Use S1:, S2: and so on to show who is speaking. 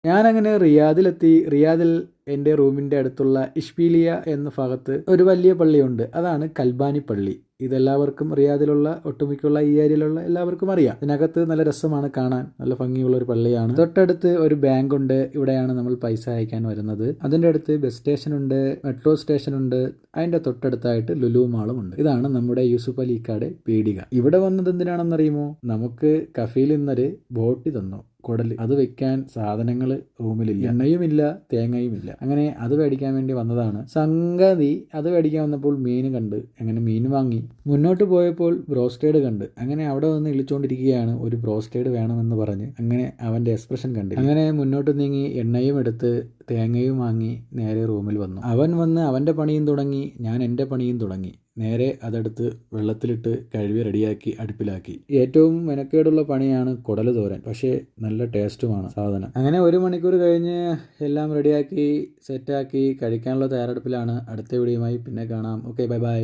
S1: ഞാനങ്ങനെ റിയാദിലെത്തി. റിയാദിൽ എൻ്റെ റൂമിൻ്റെ അടുത്തുള്ള ഇഷ്ബീലിയ എന്ന ഭാഗത്ത് ഒരു വലിയ പള്ളിയുണ്ട്. അതാണ് കൽബാനി പള്ളി. ഇതെല്ലാവർക്കും റിയാദിലുള്ള ഒട്ടുമിക്കുള്ള ഈ ഏരിയയിലുള്ള എല്ലാവർക്കും അറിയാം. ഇതിനകത്ത് നല്ല രസമാണ് കാണാൻ, നല്ല ഭംഗിയുള്ള ഒരു പള്ളിയാണ്. തൊട്ടടുത്ത് ഒരു ബാങ്ക് ഉണ്ട്. ഇവിടെയാണ് നമ്മൾ പൈസ അയക്കാൻ വരുന്നത്. അതിൻ്റെ അടുത്ത് ബസ് സ്റ്റേഷൻ ഉണ്ട്, മെട്രോ സ്റ്റേഷൻ ഉണ്ട്. അതിൻ്റെ തൊട്ടടുത്തായിട്ട് ലുലു മാളും ഉണ്ട്. ഇതാണ് നമ്മുടെ യൂസുഫ് അലിക്കാട് പീടിക. ഇവിടെ വന്നത് എന്തിനാണെന്നറിയുമോ? നമുക്ക് കഫയിൽ നിന്നൊരു ബോട്ടി തന്നു, കുടല്. അത് വെക്കാൻ സാധനങ്ങൾ റൂമിലില്ല, എണ്ണയുമില്ല, തേങ്ങയുമില്ല. അങ്ങനെ അത് മേടിക്കാൻ വേണ്ടി വന്നതാണ്. സംഗതി അത് മേടിക്കാൻ വന്നപ്പോൾ മീൻ കണ്ട്, അങ്ങനെ മീൻ വാങ്ങി. മുന്നോട്ട് പോയപ്പോൾ ബ്രോസ്റ്റേഡ് കണ്ട്. അങ്ങനെ അവിടെ വന്ന് ഇളിച്ചുകൊണ്ടിരിക്കുകയാണ്, ഒരു ബ്രോസ്റ്റേഡ് വേണമെന്ന് പറഞ്ഞ്. അങ്ങനെ അവൻ്റെ എക്സ്പ്രഷൻ കണ്ട്. അങ്ങനെ മുന്നോട്ട് നീങ്ങി എണ്ണയും എടുത്ത് തേങ്ങയും വാങ്ങി നേരെ റൂമിൽ വന്നു. അവൻ വന്ന് അവൻ്റെ പണിയും തുടങ്ങി, ഞാൻ എൻ്റെ പണിയും തുടങ്ങി. നേരെ അതെടുത്ത് വെള്ളത്തിലിട്ട് കഴുകി റെഡിയാക്കി അടുപ്പിലാക്കി. ഏറ്റവും മെനക്കേടുള്ള പണിയാണ് കുടല് തോരൻ, പക്ഷേ നല്ല ടേസ്റ്റുമാണ് സാധനം. അങ്ങനെ 1 മണിക്കൂർ കഴിഞ്ഞ് എല്ലാം റെഡിയാക്കി സെറ്റാക്കി കഴിക്കാനുള്ള തയ്യാറെടുപ്പിലാണ്. അടുത്ത വീഡിയോയുമായി പിന്നെ കാണാം. Okay, bye bye.